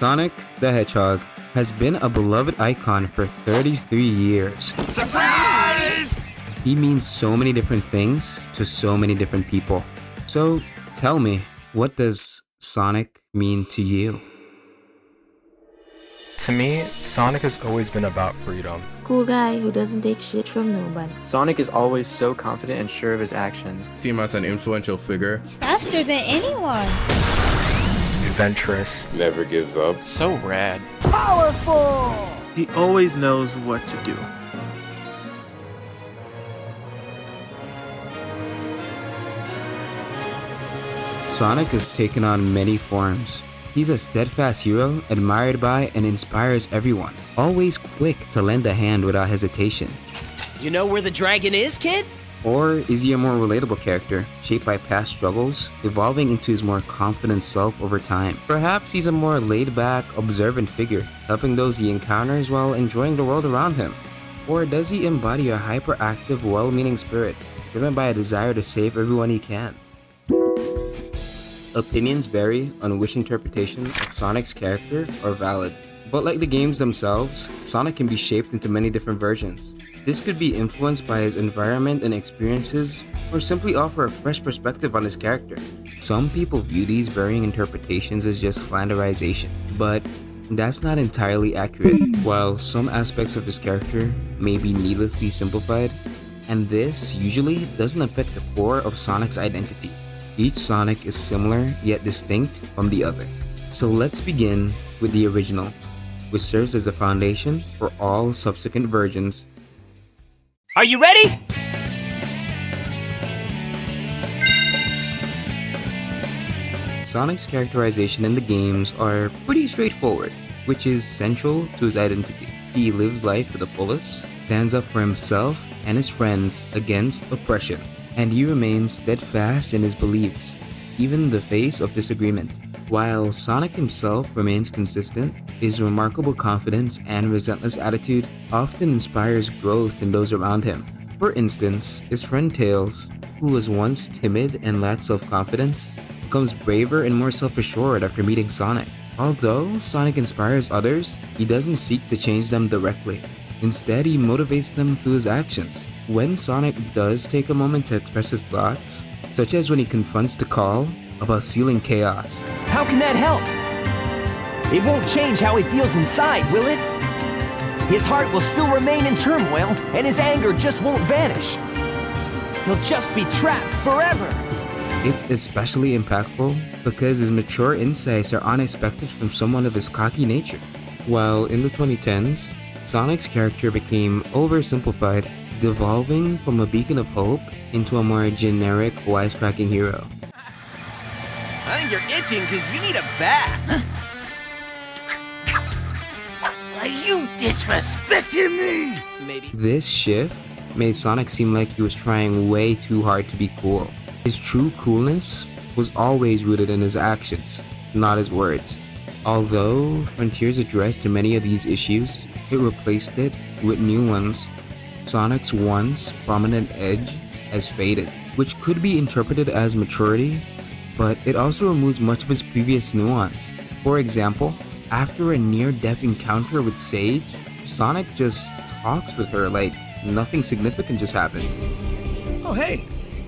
Sonic the Hedgehog has been a beloved icon for 33 years. Surprise! He means so many different things to so many different people. So tell me, what does Sonic mean to you? To me, Sonic has always been about freedom. Cool guy who doesn't take shit from no one. Sonic is always so confident and sure of his actions. See him as an influential figure. It's faster than anyone. Adventurous. Never gives up. So rad. Powerful! He always knows what to do. Sonic has taken on many forms. He's a steadfast hero, admired by and inspires everyone, always quick to lend a hand without hesitation. You know where the dragon is, kid? Or is he a more relatable character, shaped by past struggles, evolving into his more confident self over time? Perhaps he's a more laid-back, observant figure, helping those he encounters while enjoying the world around him. Or does he embody a hyperactive, well-meaning spirit, driven by a desire to save everyone he can? Opinions vary on which interpretation of Sonic's character are valid. But like the games themselves, Sonic can be shaped into many different versions. This could be influenced by his environment and experiences, or simply offer a fresh perspective on his character. Some people view these varying interpretations as just slanderization, but that's not entirely accurate. While some aspects of his character may be needlessly simplified, and this usually doesn't affect the core of Sonic's identity. Each Sonic is similar yet distinct from the other. So let's begin with the original, which serves as the foundation for all subsequent versions. Are you ready? Sonic's characterization in the games are pretty straightforward, which is central to his identity. He lives life to the fullest, stands up for himself and his friends against oppression, and he remains steadfast in his beliefs, even in the face of disagreement. While Sonic himself remains consistent, his remarkable confidence and relentless attitude often inspires growth in those around him. For instance, his friend Tails, who was once timid and lacked self-confidence, becomes braver and more self-assured after meeting Sonic. Although Sonic inspires others, he doesn't seek to change them directly. Instead, he motivates them through his actions. When Sonic does take a moment to express his thoughts, such as when he confronts Tikal about sealing chaos. How can that help? It won't change how he feels inside, will it? His heart will still remain in turmoil, and his anger just won't vanish. He'll just be trapped forever. It's especially impactful because his mature insights are unexpected from someone of his cocky nature. While in the 2010s, Sonic's character became oversimplified, devolving from a beacon of hope into a more generic, wisecracking hero. I think you're itching because you need a bath. Are you disrespecting me? Maybe. This shift made Sonic seem like he was trying way too hard to be cool. His true coolness was always rooted in his actions, not his words. Although Frontiers addressed many of these issues, it replaced it with new ones. Sonic's once prominent edge has faded, which could be interpreted as maturity, but it also removes much of his previous nuance. For example, after a near-death encounter with Sage, Sonic just talks with her like nothing significant just happened. Oh hey,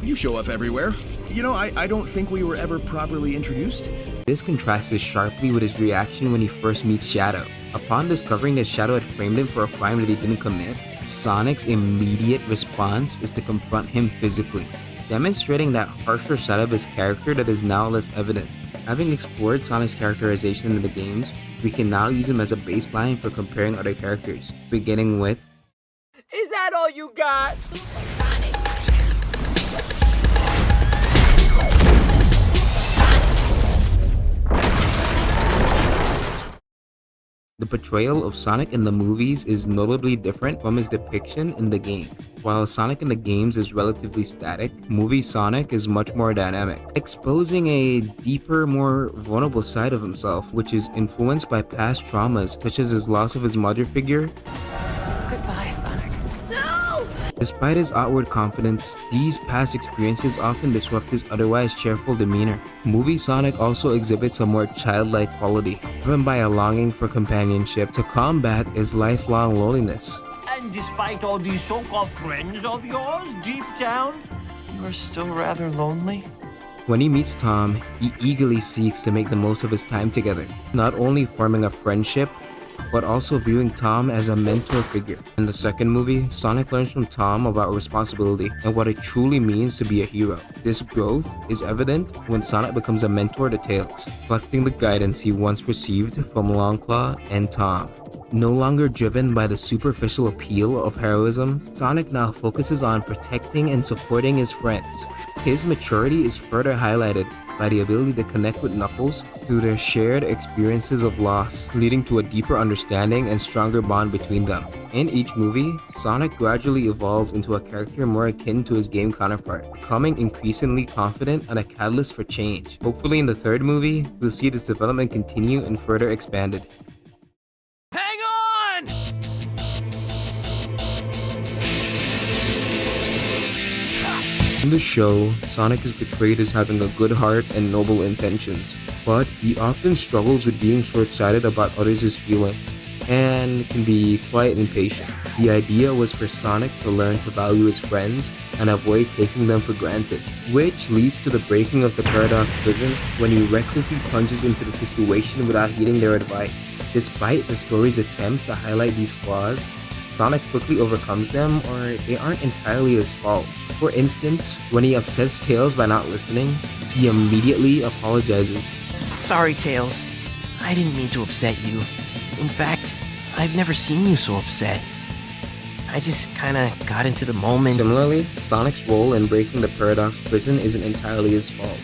you show up everywhere. You know, I don't think we were ever properly introduced. This contrasted sharply with his reaction when he first meets Shadow. Upon discovering that Shadow had framed him for a crime that he didn't commit, Sonic's immediate response is to confront him physically, demonstrating that harsher side of his character that is now less evident. Having explored Sonic's characterization in the games, we can now use him as a baseline for comparing other characters, beginning with... Is that all you got? The portrayal of Sonic in the movies is notably different from his depiction in the games. While Sonic in the games is relatively static, movie Sonic is much more dynamic, exposing a deeper, more vulnerable side of himself, which is influenced by past traumas such as his loss of his mother figure. Goodbye, Sonic. No! Despite his outward confidence, these past experiences often disrupt his otherwise cheerful demeanor. Movie Sonic also exhibits a more childlike quality, driven by a longing for companionship to combat his lifelong loneliness. And despite all these so-called friends of yours, deep down, you're still rather lonely? When he meets Tom, he eagerly seeks to make the most of his time together, not only forming a friendship, but also viewing Tom as a mentor figure. In the second movie, Sonic learns from Tom about responsibility and what it truly means to be a hero. This growth is evident when Sonic becomes a mentor to Tails, reflecting the guidance he once received from Longclaw and Tom. No longer driven by the superficial appeal of heroism, Sonic now focuses on protecting and supporting his friends. His maturity is further highlighted by the ability to connect with Knuckles through their shared experiences of loss, leading to a deeper understanding and stronger bond between them. In each movie, Sonic gradually evolves into a character more akin to his game counterpart, becoming increasingly confident and a catalyst for change. Hopefully in the third movie, we'll see this development continue and further expanded. Hang on! In the show, Sonic is portrayed as having a good heart and noble intentions, but he often struggles with being short-sighted about others' feelings and can be quite impatient. The idea was for Sonic to learn to value his friends and avoid taking them for granted, which leads to the breaking of the Paradox Prison when he recklessly plunges into the situation without heeding their advice. Despite the story's attempt to highlight these flaws, Sonic quickly overcomes them, or they aren't entirely his fault. For instance, when he upsets Tails by not listening, he immediately apologizes. Sorry, Tails. I didn't mean to upset you. In fact, I've never seen you so upset. I just kinda got into the moment. Similarly, Sonic's role in breaking the Paradox Prison isn't entirely his fault.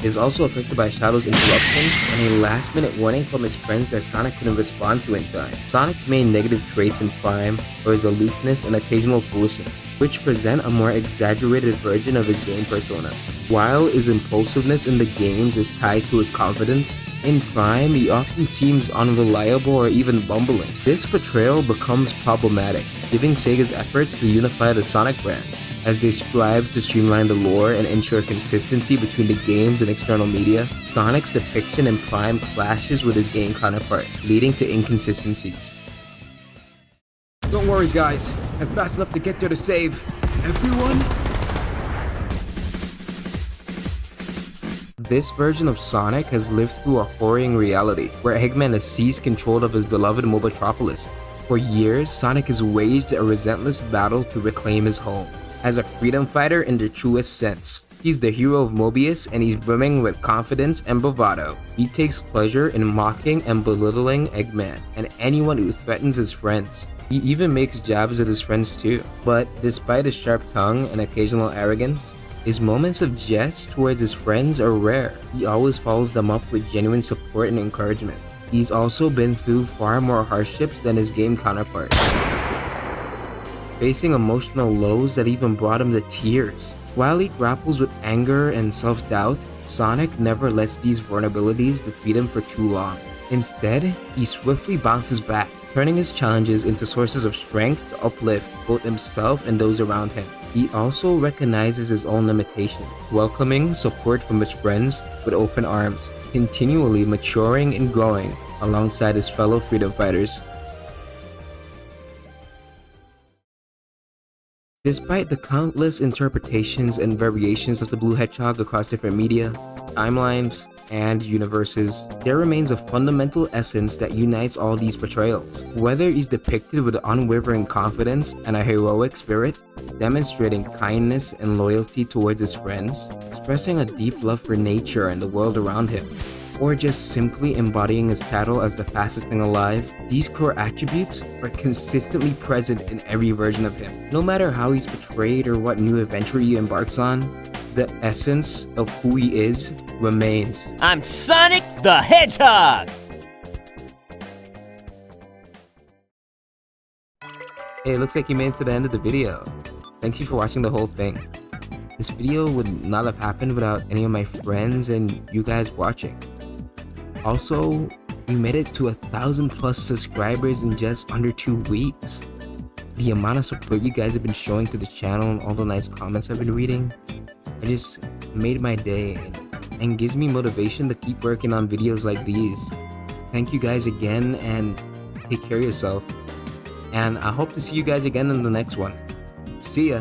He is also affected by Shadow's interruption and a last-minute warning from his friends that Sonic couldn't respond to in time. Sonic's main negative traits in Prime are his aloofness and occasional foolishness, which present a more exaggerated version of his game persona. While his impulsiveness in the games is tied to his confidence, in Prime he often seems unreliable or even bumbling. This portrayal becomes problematic, giving Sega's efforts to unify the Sonic brand, as they strive to streamline the lore and ensure consistency between the games and external media. Sonic's depiction in Prime clashes with his game counterpart, leading to inconsistencies. Don't worry, guys. I'm fast enough to get there to save everyone. This version of Sonic has lived through a horrifying reality, where Eggman has seized control of his beloved Mobotropolis. For years, Sonic has waged a relentless battle to reclaim his home. As a freedom fighter in the truest sense, he's the hero of Mobius and he's brimming with confidence and bravado. He takes pleasure in mocking and belittling Eggman and anyone who threatens his friends. He even makes jabs at his friends too. But despite his sharp tongue and occasional arrogance, his moments of jest towards his friends are rare. He always follows them up with genuine support and encouragement. He's also been through far more hardships than his game counterpart, facing emotional lows that even brought him to tears. While he grapples with anger and self-doubt, Sonic never lets these vulnerabilities defeat him for too long. Instead, he swiftly bounces back, turning his challenges into sources of strength to uplift both himself and those around him. He also recognizes his own limitations, welcoming support from his friends with open arms, continually maturing and growing alongside his fellow freedom fighters. Despite the countless interpretations and variations of the Blue Hedgehog across different media, timelines, and universes, there remains a fundamental essence that unites all these portrayals. Whether he's depicted with unwavering confidence and a heroic spirit, demonstrating kindness and loyalty towards his friends, expressing a deep love for nature and the world around him, or just simply embodying his title as the fastest thing alive, these core attributes are consistently present in every version of him. No matter how he's portrayed or what new adventure he embarks on, the essence of who he is remains. I'm Sonic the Hedgehog! Hey, it looks like you made it to the end of the video. Thank you for watching the whole thing. This video would not have happened without any of my friends and you guys watching. Also, we made it to 1,000+ subscribers in just under 2 weeks. the amount of support you guys have been showing to the channel and all the nice comments I've been reading. It just made my day and gives me motivation to keep working on videos like these. Thank you guys again, and take care of yourself. And I hope to see you guys again in the next one. See ya!